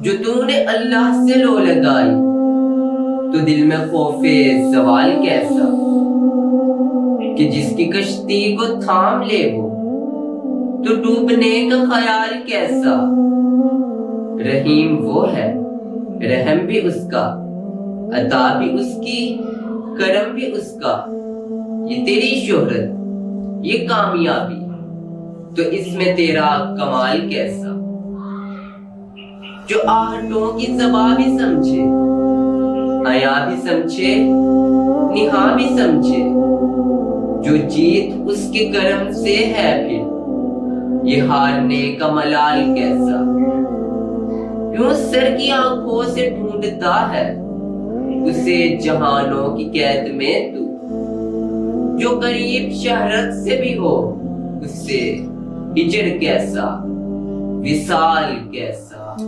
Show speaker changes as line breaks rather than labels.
जो तूने अल्लाह से लो लगाई, तो दिल में खौफे सवाल कैसा, कि जिसकी कश्ती को थाम ले वो, तो डूबने का ख्याल कैसा। रहीम वो है, रहम भी उसका, अता भी उसकी, करम भी उसका। ये तेरी शोहरत, ये कामयाबी, तो इसमें तेरा कमाल कैसा। जो आहटों की ज़बा भी समझे, हया भी समझे, निहा भी समझे, जो जीत उसके करम से है फिर ये हारने का मलाल कैसा। क्यों सर की आंखों से ढूंढता है उसे जहानों की कैद में तू, जो करीब शहरत से भी हो उससे हिजर कैसा, विसाल कैसा।